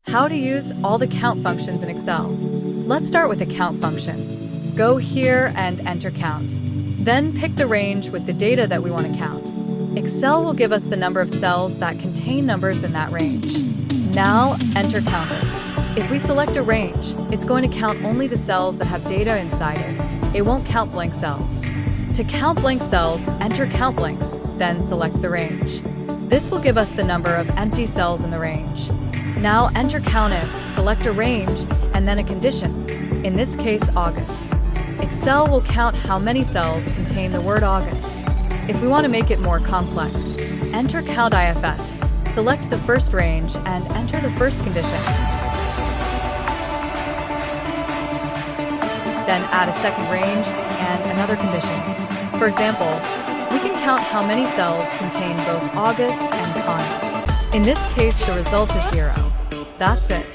How to use all the count functions in Excel. Let's start with the count function. Go here and enter count. Then pick the range with the data that we want to count. Excel will give us the number of cells that contain numbers in that range. Now enter counter. If we select a range, it's going to count only the cells that have data inside it. It won't count blank cells. To count blank cells, enter count blanks, then select the range. This will give us the number of empty cells in the range. Now enter COUNTIF, select a range, and then a condition, in this case August. Excel will count how many cells contain the word August. If we want to make it more complex, enter COUNTIFS, select the first range, and enter the first condition. Then add a second range and another condition. For example, we can count how many cells contain both August and COUNTIF. In this case, the result is 0. That's it.